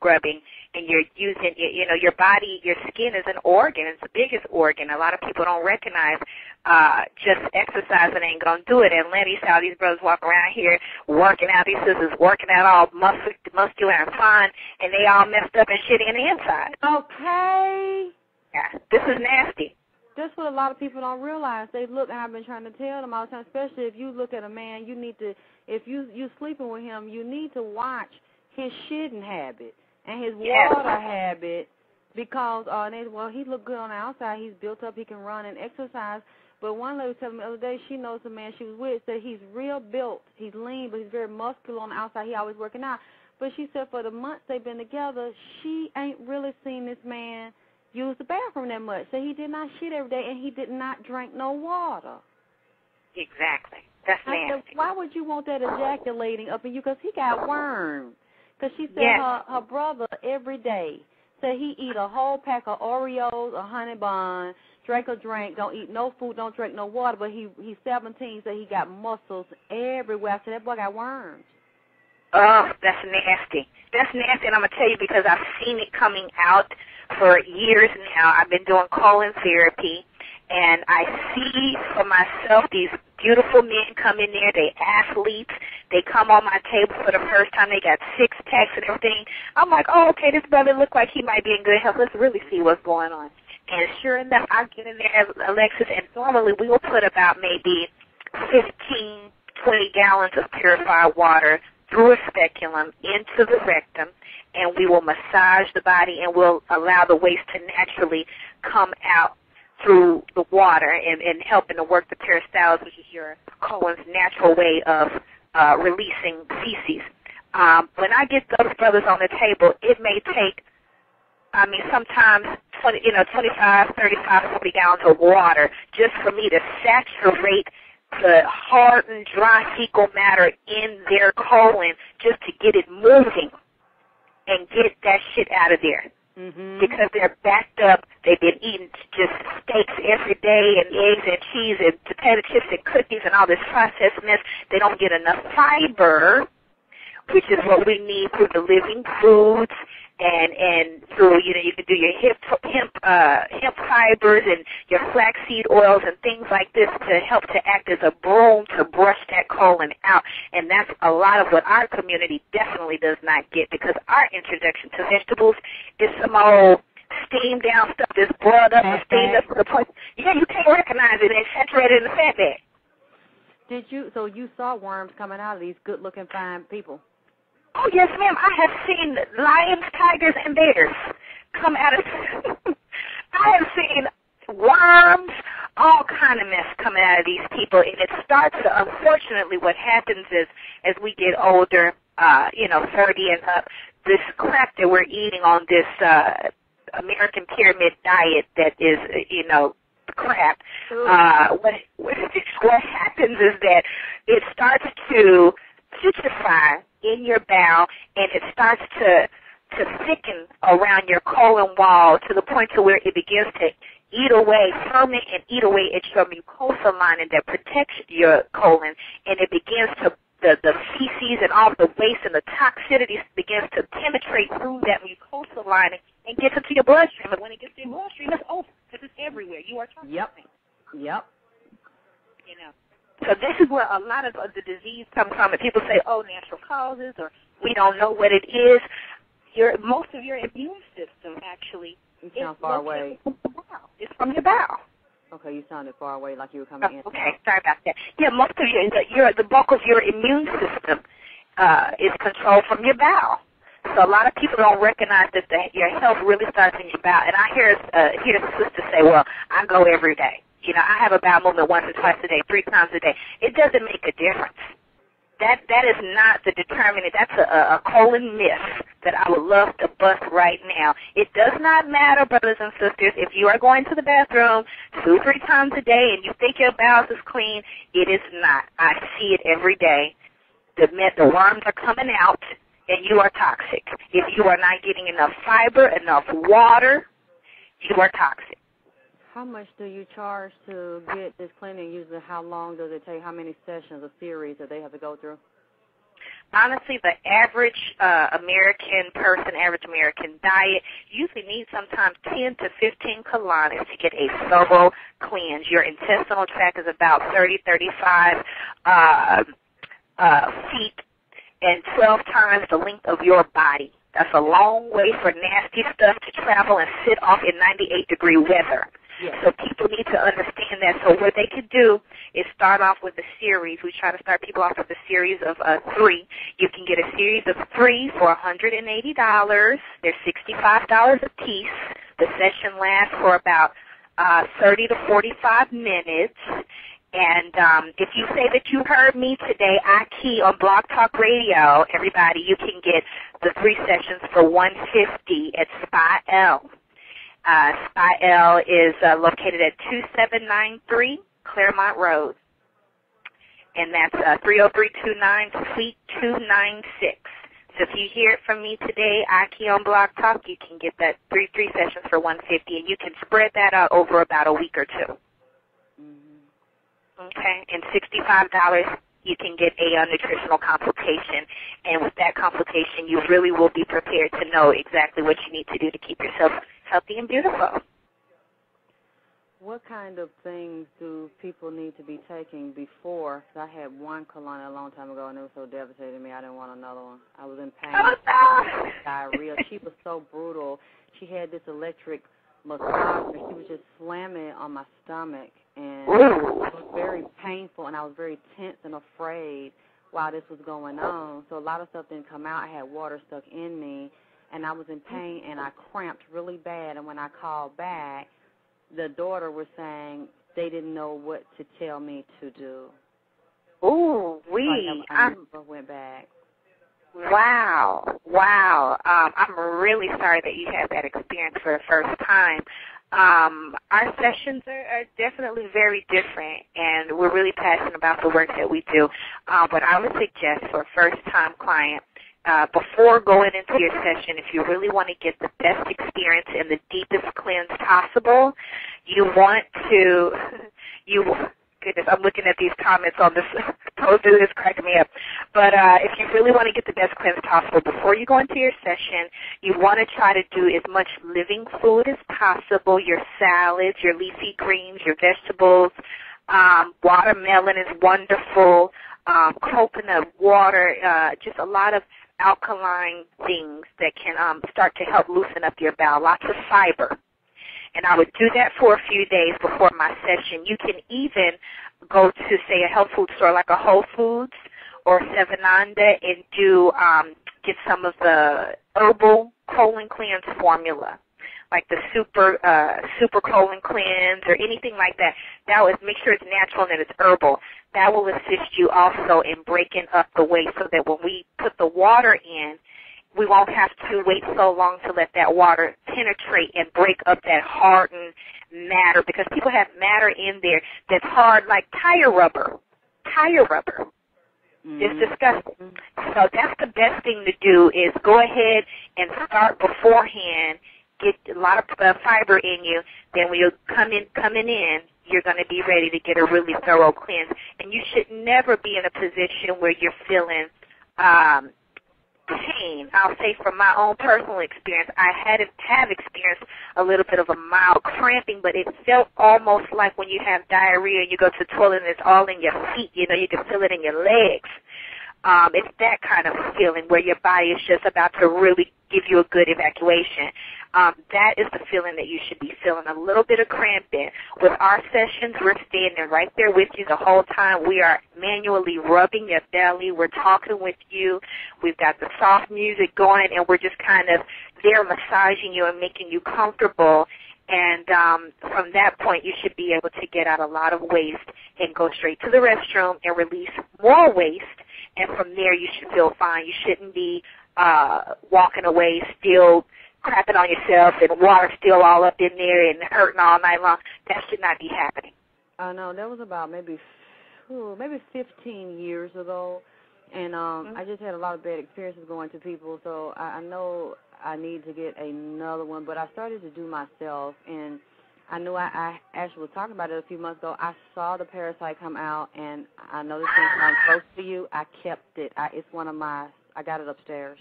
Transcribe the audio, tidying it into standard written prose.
scrubbing, and you're using, your body, your skin is an organ. It's the biggest organ. A lot of people don't recognize just exercising ain't going to do it. And Lenny saw these brothers walk around here working out, these sisters working out all muscular and fine, and they all messed up and shitty in the inside. Okay. Yeah, this is nasty. That's what a lot of people don't realize. They look, and I've been trying to tell them all the time, especially if you look at a man, you need to, if you're sleeping with him, you need to watch his shitting habit and his water habit because, he look good on the outside. He's built up. He can run and exercise. But one lady was telling me the other day, she knows the man she was with, said he's real built. He's lean, but he's very muscular on the outside. He always working out. But she said for the months they've been together, she ain't really seen this man use the bathroom that much. So he did not shit every day, and he did not drink no water. Exactly. That's nasty. Said, why would you want that ejaculating up in you? Because he got worms. Because she said her brother every day said he eat a whole pack of Oreos, a honey bun, drink a drink, don't eat no food, don't drink no water. But he's 17, so he got muscles everywhere. So that boy got worms. Oh, that's nasty. That's nasty, and I'm going to tell you because I've seen it coming out for years now. I've been doing colon therapy, and I see for myself these beautiful men come in there. They athletes. They come on my table for the first time. They got six-packs and everything. I'm like, oh, okay, this brother looks like he might be in good health. Let's really see what's going on. And sure enough, I get in there, Alexyss, and normally we will put about maybe 15, 20 gallons of purified water through a speculum into the rectum, and we will massage the body and we'll allow the waste to naturally come out through the water and helping to work the peristalsis, which is your colon's natural way of releasing feces. When I get those brothers on the table, it may take, sometimes 25, 35, 40 gallons of water just for me to saturate the hardened, dry fecal matter in their colon just to get it moving and get that shit out of there. Mm-hmm. Because they're backed up. They've been eating just steaks every day and eggs and cheese and potato chips and cookies and all this processed mess. They don't get enough fiber, which is what we need through the living foods and through, you can do your hemp fibers and your flaxseed oils and things like this to help to act as a broom to brush that colon out. And that's a lot of what our community definitely does not get, because our introduction to vegetables is some old steamed down stuff that's boiled up and steamed up to the point, you can't recognize it and saturated in the fat bag. So you saw worms coming out of these good-looking, fine people? Oh, yes, ma'am. I have seen lions, tigers, and bears come out of I have seen worms, all kind of mess coming out of these people. And it starts to, unfortunately, what happens is as we get older, 30 and up, this crap that we're eating on this American pyramid diet that is, crap. What happens is that it starts to putrefy in your bowel, and it starts to thicken around your colon wall to the point to where it begins to eat away, ferment and eat away at your mucosa lining that protects your colon, and it begins to, the feces and all the waste and the toxicity begins to penetrate through that mucosa lining and gets into your bloodstream. And when it gets to your bloodstream, it's over because it's everywhere. You are toxic. Yep. So this is where a lot of the disease comes from. And people say, oh, natural causes, or we don't know what it is. Most of your immune system actually is far away. It's from your bowel. Okay, you sounded far away, like you were coming in. Okay, sorry about that. Yeah, most of the bulk of your immune system is controlled from your bowel. So a lot of people don't recognize that your health really starts in your bowel. And I hear the sister say, well, I go every day. I have a bowel movement once or twice a day, 3 times a day. It doesn't make a difference. That is not the determinant. That's a colon myth that I would love to bust right now. It does not matter, brothers and sisters, if you are going to the bathroom 2, 3 times a day and you think your bowels is clean. It is not. I see it every day. The worms are coming out, and you are toxic. If you are not getting enough fiber, enough water, you are toxic. How much do you charge to get this cleaning? Usually, how long does it take? How many sessions, a series that they have to go through? honestly, the average American person, average American diet, usually needs sometimes 10 to 15 colonics to get a thorough cleanse. Your intestinal tract is about 35 feet and 12 times the length of your body. That's a long way for nasty stuff to travel and sit off in 98-degree weather. Yes. So people need to understand that. So what they could do is start off with a series. We try to start people off with a series of 3. You can get a series of 3 for $180. They're $65 a piece. The session lasts for about 30 to 45 minutes. And if you say that you heard me today, I key on Blog Talk Radio, everybody, you can get the 3 sessions for $150 at Spy L. Spy L is located at 2793 Claremont Road. And that's 30329 Suite 296. So if you hear it from me today, I key on Blog Talk, you can get that 3 sessions for $150, and you can spread that out over about a week or 2. Okay, and $65, you can get a nutritional consultation. And with that consultation, you really will be prepared to know exactly what you need to do to keep yourself healthy and beautiful. What kind of things do people need to be taking before? Cause I had one colonic a long time ago, and it was so devastating to me, I didn't want another one. I was in pain. Oh, no. Diarrhea. She was so brutal. She had this electric massage, and she was just slamming it on my stomach. And it was very painful, and I was very tense and afraid while this was going on. So a lot of stuff didn't come out. I had water stuck in me, and I was in pain, and I cramped really bad. And when I called back, the daughter was saying they didn't know what to tell me to do. Ooh, I never went back. Wow. I'm really sorry that you had that experience for the first time. Our sessions are definitely very different, and we're really passionate about the work that we do. But I would suggest for a first-time client, before going into your session, if you really want to get the best experience and the deepest cleanse possible, you want to, goodness, I'm looking at these comments on this post, it's cracking me up. But if you really want to get the best cleanse possible, before you go into your session, you want to try to do as much living food as possible, your salads, your leafy greens, your vegetables. Watermelon is wonderful, coconut water, just a lot of alkaline things that can start to help loosen up your bowel, lots of fiber. And I would do that for a few days before my session. You can even go to, say, a health food store like a Whole Foods or Sevenanda and do get some of the herbal colon cleanse formula, like the super colon cleanse or anything like that. That would make sure it's natural and that it's herbal. That will assist you also in breaking up the waste so that when we put the water in, we won't have to wait so long to let that water penetrate and break up that hardened matter, because people have matter in there that's hard like tire rubber. It's disgusting. So that's the best thing to do is go ahead and start beforehand, get a lot of fiber in you. Then when you're coming in, you're going to be ready to get a really thorough cleanse. And you should never be in a position where you're feeling pain. I'll say from my own personal experience, I have experienced a little bit of a mild cramping, but it felt almost like when you have diarrhea and you go to the toilet and it's all in your feet. You know, you can feel it in your legs. It's that kind of feeling where your body is just about to really give you a good evacuation. That is the feeling that you should be feeling, a little bit of cramping. With our sessions, we're standing right there with you the whole time. We are manually rubbing your belly. We're talking with you. We've got the soft music going, and we're just kind of there massaging you and making you comfortable. And from that point, you should be able to get out a lot of waste and go straight to the restroom and release more waste. And from there, you should feel fine. You shouldn't be walking away still crapping on yourself and water still all up in there and hurting all night long. That should not be happening. No, that was about maybe 15 years ago. And I just had a lot of bad experiences going to people, so I know I need to get another one. But I started to do myself, and I knew I actually was talking about it a few months ago. I saw the parasite come out, and I know this thing sounds close to you. I kept it. It's one of my, I got it upstairs.